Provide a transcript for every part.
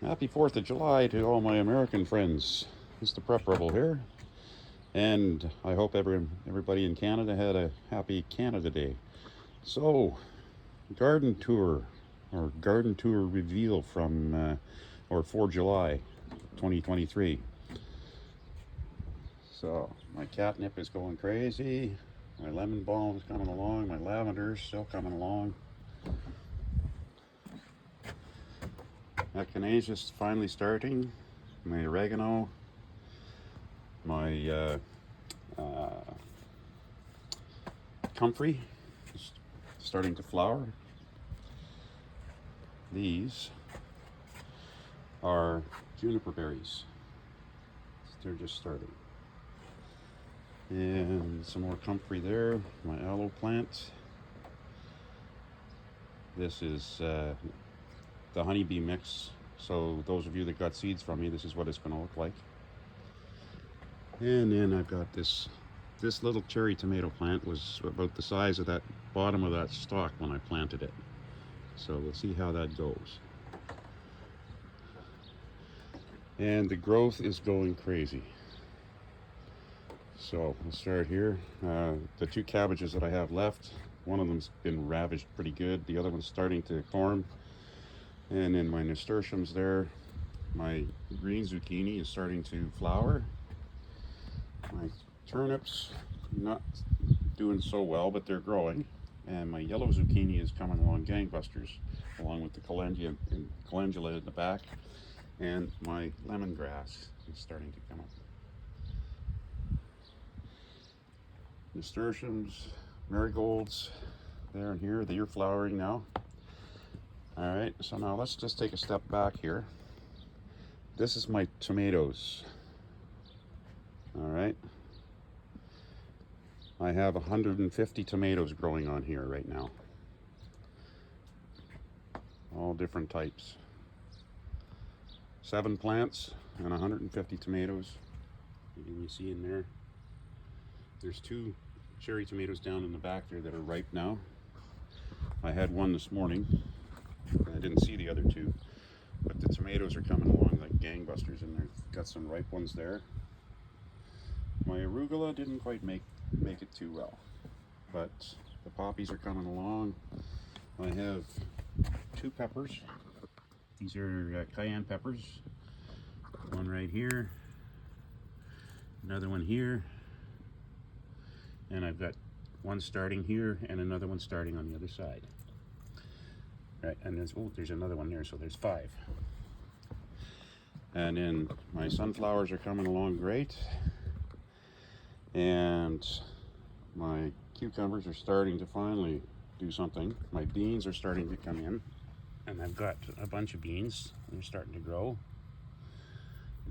Happy 4th of July to all my American friends. It's the Prep Rebel here. And I hope everybody in Canada had a happy Canada Day. So, garden tour, or garden tour reveal from, or for July 2023. So, my catnip is going crazy. My lemon balm is coming along. My lavender is still coming along. Echinacea is finally starting. My oregano, my comfrey is starting to flower. These are juniper berries. They're just starting. And some more comfrey there. My aloe plant. This is the honeybee mix. So those of you that got seeds from me, this is what it's going to look like. And then I've got this little cherry tomato plant was about the size of that bottom of that stalk when I planted it. So we'll see how that goes. And the growth is going crazy. So we'll start here. The two cabbages that I have left, one of them's been ravaged pretty good. The other one's starting to form. And then my nasturtiums there. My green zucchini is starting to flower. My turnips, not doing so well, but they're growing. And my yellow zucchini is coming along gangbusters, along with the calendula in the back. And my lemongrass is starting to come up. Nasturtiums, marigolds, there and here, they're flowering now. All right, so now let's just take a step back here. This is my tomatoes. All right. I have 150 tomatoes growing on here right now. All different types. 7 plants and 150 tomatoes. You can see in there. There's 2 cherry tomatoes down in the back there that are ripe now. I had one this morning. I didn't see the other 2, but the tomatoes are coming along like gangbusters, and they've got some ripe ones there. My arugula didn't quite make it too well, but the poppies are coming along. I have 2 peppers. These are cayenne peppers. One right here, another one here, and I've got one starting here and another one starting on the other side. Right, and there's another one there, so there's 5. And then my sunflowers are coming along great. And my cucumbers are starting to finally do something. My beans are starting to come in. And I've got a bunch of beans. They're starting to grow.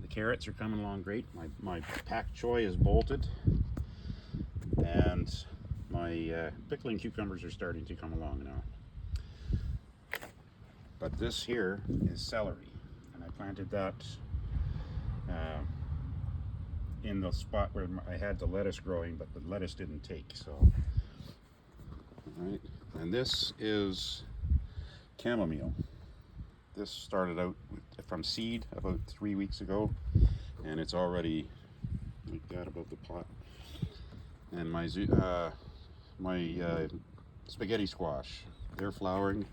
The carrots are coming along great. My pak choi is bolted. And my pickling cucumbers are starting to come along now. But this here is celery, and I planted that in the spot where I had the lettuce growing, but the lettuce didn't take. So, all right. And this is chamomile. This started out from seed about 3 weeks ago, and it's already like that above the pot. And my spaghetti squash, they're flowering.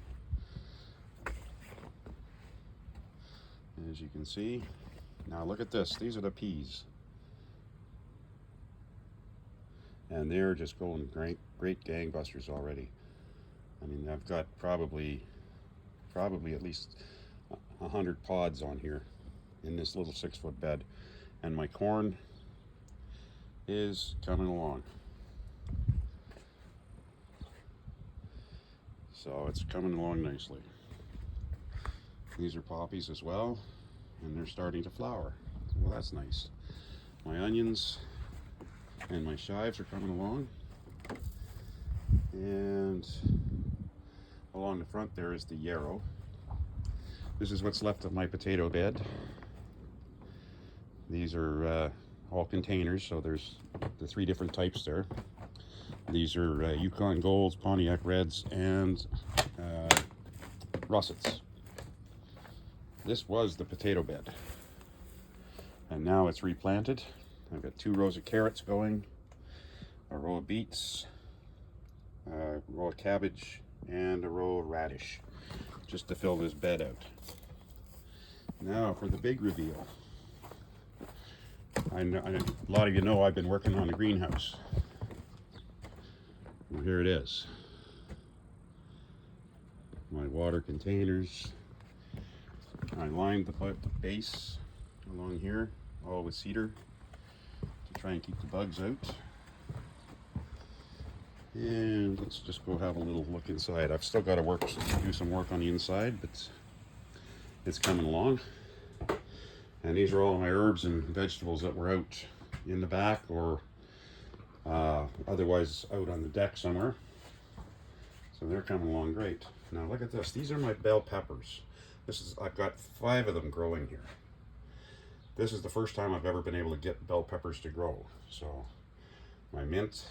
As you can see. Now look at this. These are the peas. And they're just going great gangbusters already. I mean, I've got probably at least 100 pods on here in this little 6-foot bed. And my corn is coming along. So it's coming along nicely. These are poppies as well, and they're starting to flower. Well, that's nice. My onions and my chives are coming along. And along the front there is the yarrow. This is what's left of my potato bed. These are all containers, so there's the 3 different types there. These are Yukon Golds, Pontiac Reds, and Russets. this was the potato bed, and now it's replanted. I've got 2 rows of carrots going, a row of beets, a row of cabbage, and a row of radish, just to fill this bed out. Now for the big reveal. I know, a lot of you know I've been working on the greenhouse. Well, here it is. My water containers. I lined the base along here, all with cedar, to try and keep the bugs out. And let's just go have a little look inside. I've still got to do some work on the inside, but it's coming along. And these are all my herbs and vegetables that were out in the back or otherwise out on the deck somewhere. So they're coming along great. Now look at this. These are my bell peppers. I've got 5 of them growing here. This is the first time I've ever been able to get bell peppers to grow. So my mint,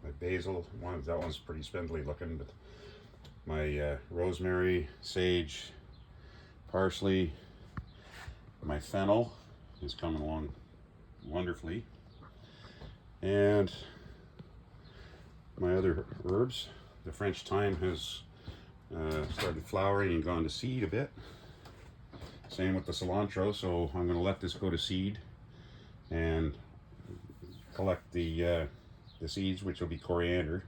my basil, that one's pretty spindly looking, but my rosemary, sage, parsley, my fennel is coming along wonderfully, and my other herbs. The French thyme has started flowering and gone to seed a bit. Same with the cilantro, so I'm going to let this go to seed and collect the seeds, which will be coriander.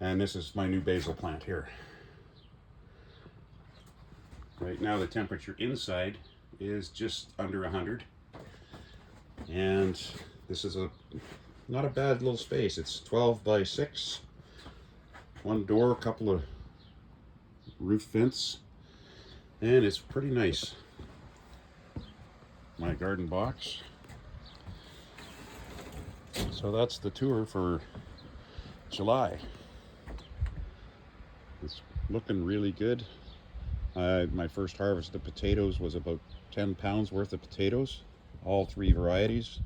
And this is my new basil plant here. Right now the temperature inside is just under 100, and this is not a bad little space. It's 12 by 6, 1 door, a couple of roof vents, and it's pretty nice. My garden box. So that's the tour for July. It's looking really good. My first harvest of potatoes was about 10 pounds worth of potatoes, all 3 varieties,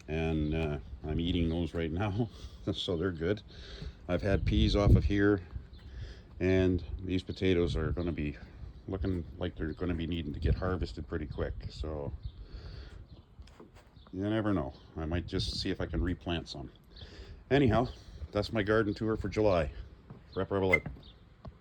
and I'm eating those right now, so they're good. I've had peas off of here, and these potatoes are going to be looking like they're going to be needing to get harvested pretty quick, so you never know. I might just see if I can replant some. Anyhow, that's my garden tour for July. Rep Rebel out.